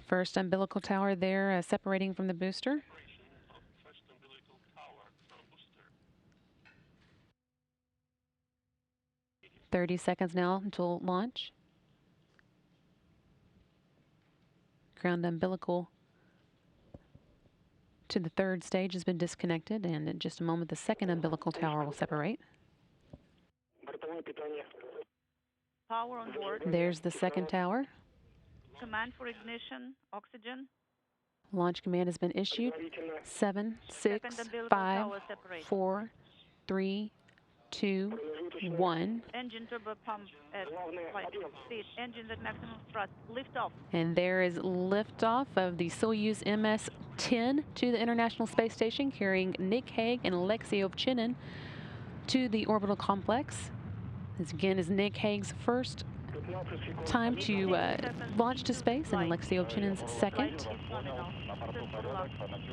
First umbilical tower there separating from the booster. 30 seconds now until launch. Ground umbilical to the third stage has been disconnected, and in just a moment the second umbilical tower will separate. Power on board. There's the second tower. Command for ignition, oxygen. Launch command has been issued. 7, 6, 5, 4, 3, 2, 1. Engine turbo pump at flight speed. Engines at maximum thrust. Lift off. And there is liftoff of the Soyuz MS-10 to the International Space Station, carrying Nick Hague and Alexey Ovchinin to the orbital complex. This again is Nick Hague's first time to launch to space, and Alexey Ovchinin's second.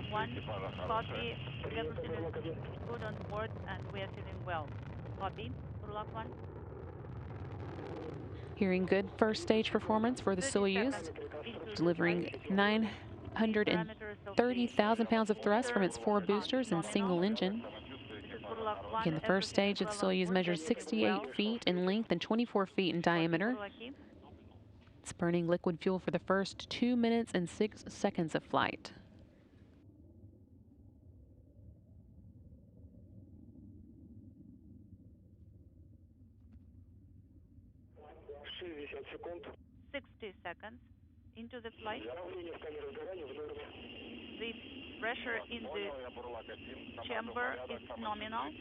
One copy. Everything is good on board, and we are feeling well. Copy. Burlak 1. Hearing good first stage performance for the Soyuz, delivering 930,000 pounds of thrust from its 4 boosters and single engine. Again, the first stage of the Soyuz measures 68 feet in length and 24 feet in diameter. It's burning liquid fuel for the first 2 minutes and 6 seconds of flight. Seconds into the flight. The pressure in the chamber is nominal.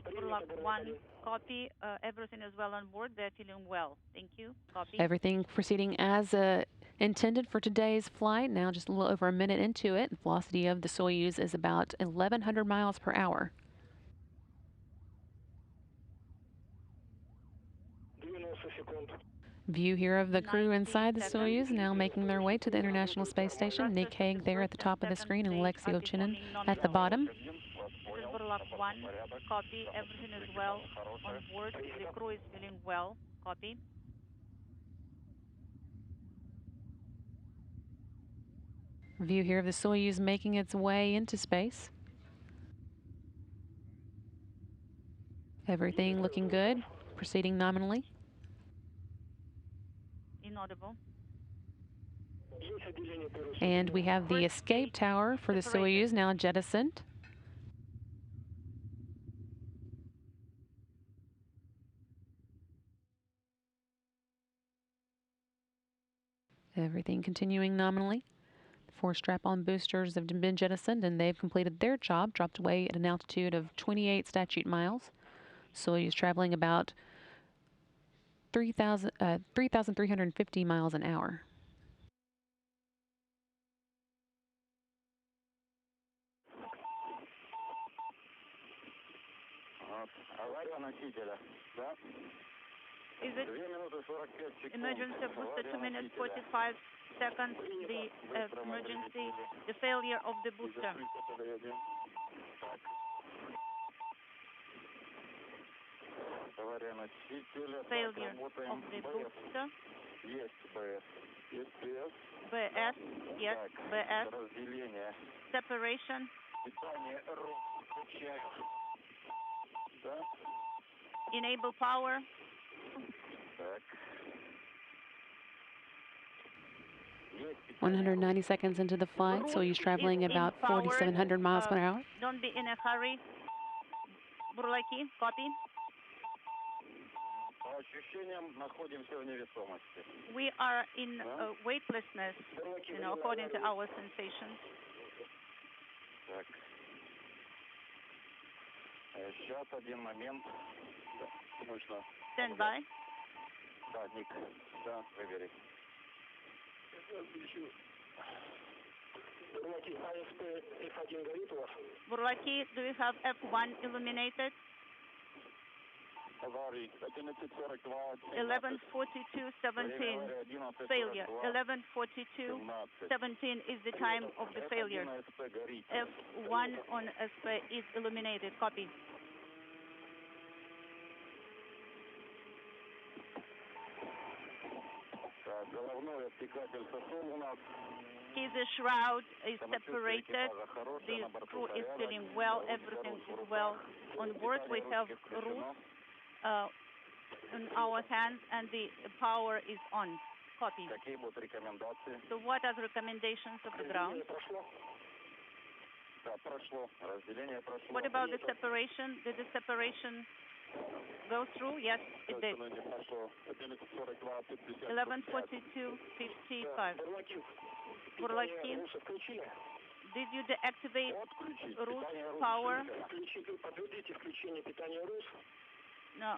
Burlak 1, copy. Everything is well on board. They're feeling well. Thank you. Copy. Everything proceeding as intended for today's flight. Now just a little over a minute into it. The velocity of the Soyuz is about 1,100 miles per hour. View here of the crew inside the Soyuz now making their way to the International Space Station. Nick Hague there at the top of the screen and Alexey Ovchinin at the bottom. This is Burlak 1, copy. Everything is well on board. The crew is feeling well. Copy. View here of the Soyuz making its way into space. Everything looking good, proceeding nominally. Inaudible. And we have the escape tower for the Soyuz now jettisoned. Everything continuing nominally. The 4 strap-on boosters have been jettisoned, and they've completed their job, dropped away at an altitude of 28 statute miles. Soyuz traveling about 3,350 miles an hour. Is it emergency booster 2 minutes 45 seconds? The emergency, the failure of the booster. Failure of the booster. BS, yes, BS. Separation. Enable power. 190 seconds into the flight, Soyuz traveling about 4,700 miles per hour. Don't be in a hurry. Burlaki, copy. We are in weightlessness, according to our sensations. Stand by. Burlaki, do you have F1 illuminated? 11:42:17. Failure. 11:42:17 is the time of the failure. F1 on SP is illuminated. Copy. Okay, the shroud is separated. The crew is feeling well. Everything is well on board. We have roots in our hands, and the power is on. Copy. So what are the recommendations of the ground? What about the separation? Did the separation go through? Yes, it did. 11:42:55. Burlaki, did you deactivate roof power? No.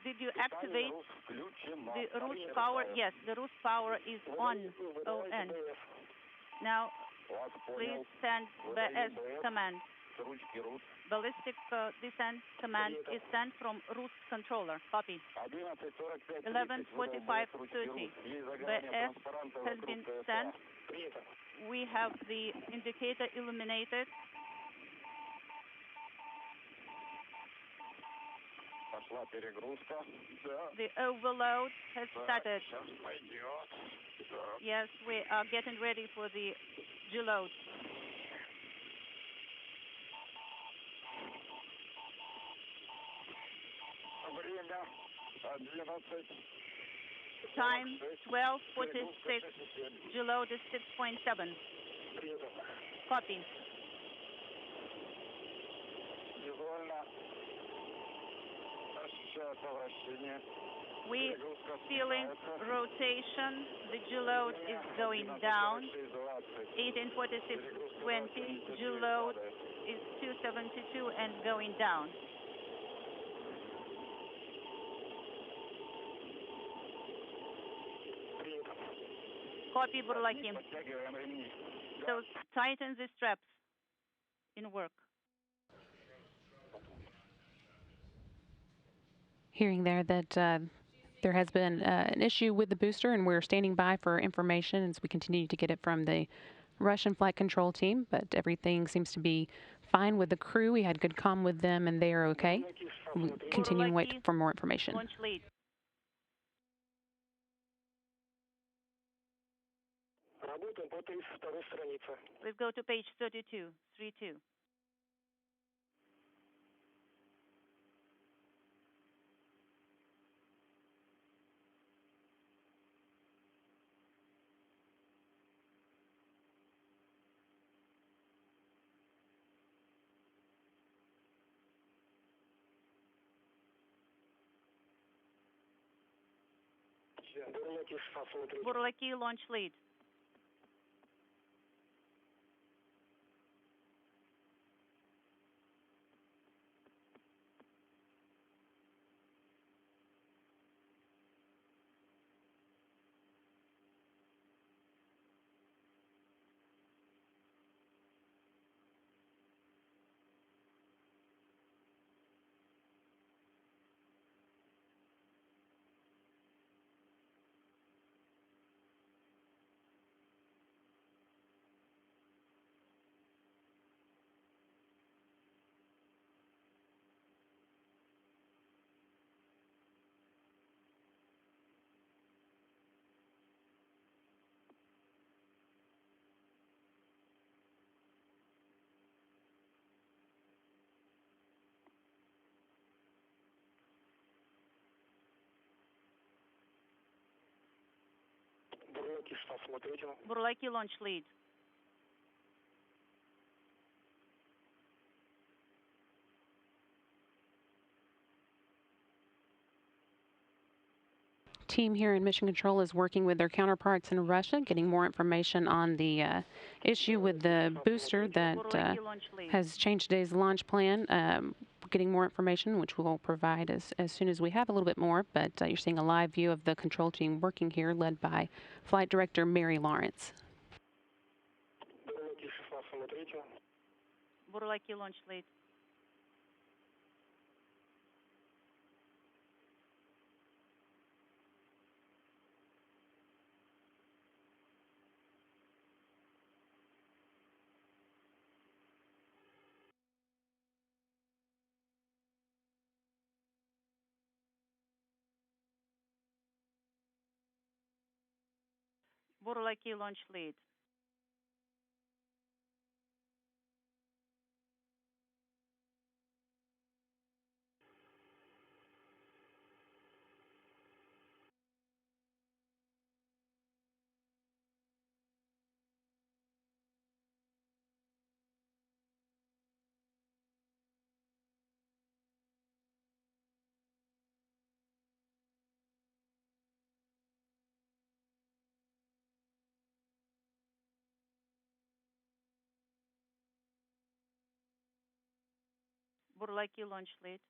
Did you activate the roof power? Yes, the roof power is on. ON. Now, please send BS command. Ballistic descent command is sent from root controller. Copy. 11:45:30. BS has been sent. We have the indicator illuminated. The overload has started. Yes, we are getting ready for the deload. Time 12:46. Deload is 6.7. Copy. We feeling rotation. The deload is going down. 18:46:20. Deload is 272 and going down. Copy, Burlaki. So tighten the straps in work. Hearing there that there has been an issue with the booster, and we're standing by for information as we continue to get it from the Russian flight control team, but everything seems to be fine with the crew. We had good comm with them, and they are okay. We continue to wait for more information. Launch lead. Let's go to page 32, 32. Burlaki, launch lead. Burlaki, launch lead. Team here in Mission Control is working with their counterparts in Russia, getting more information on the issue with the booster that has changed today's launch plan. Getting more information, which we'll provide as soon as we have a little bit more. But you're seeing a live view of the control team working here, led by Flight Director Mary Lawrence. Burlaki, launch lead. Borolaki launch lead. Borolaki launch lead.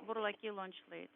Borolaki launch lead.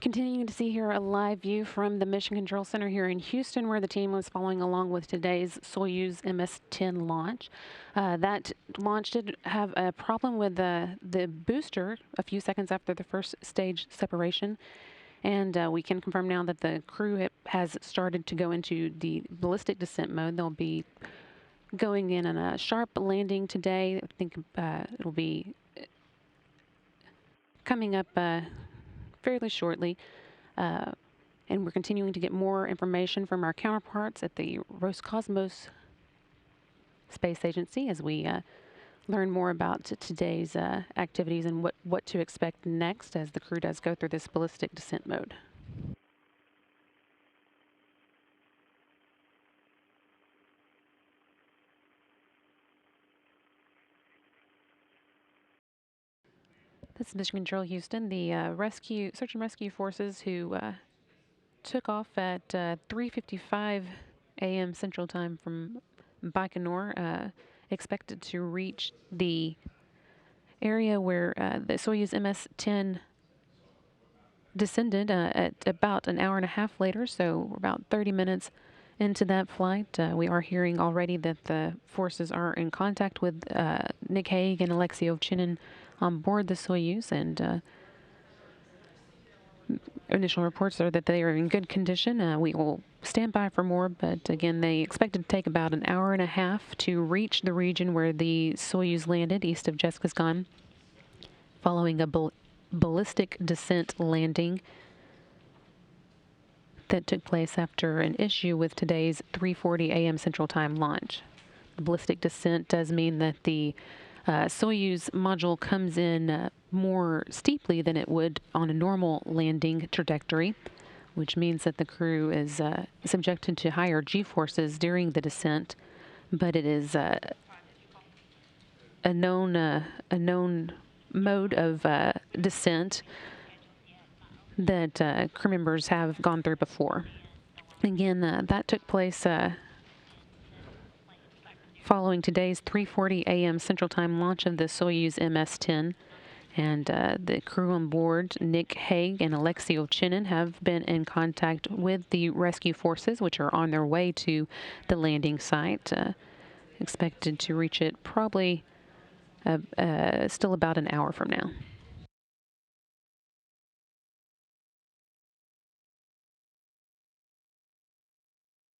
Continuing to see here a live view from the Mission Control Center here in Houston, where the team was following along with today's Soyuz MS-10 launch. That launch did have a problem with the booster a few seconds after the first stage separation. And we can confirm now that the crew has started to go into the ballistic descent mode. They'll be going in on a sharp landing today. I think it'll be coming up fairly shortly. And we're continuing to get more information from our counterparts at the Roscosmos Space Agency as we learn more about today's activities and what to expect next as the crew does go through this ballistic descent mode. This is Mission Control Houston. The search and rescue forces who took off at 3:55 a.m. Central Time from Baikonur expected to reach the area where the Soyuz MS-10 descended at about an hour and a half later, so we're about 30 minutes into that flight. We are hearing already that the forces are in contact with Nick Hague and Alexey Ovchinin on board the Soyuz, and initial reports are that they are in good condition. We will stand by for more, but again, they expected to take about an hour and a half to reach the region where the Soyuz landed east of Kazakhstan, following a ballistic descent landing that took place after an issue with today's 3:40 a.m. Central Time launch. The ballistic descent does mean that the Soyuz module comes in more steeply than it would on a normal landing trajectory, which means that the crew is subjected to higher G-forces during the descent, but it is a known mode of descent that crew members have gone through before. Again, that took place following today's 3:40 a.m. Central Time launch of the Soyuz MS-10. And the crew on board, Nick Hague and Alexey Ovchinin, have been in contact with the rescue forces, which are on their way to the landing site, expected to reach it probably still about an hour from now.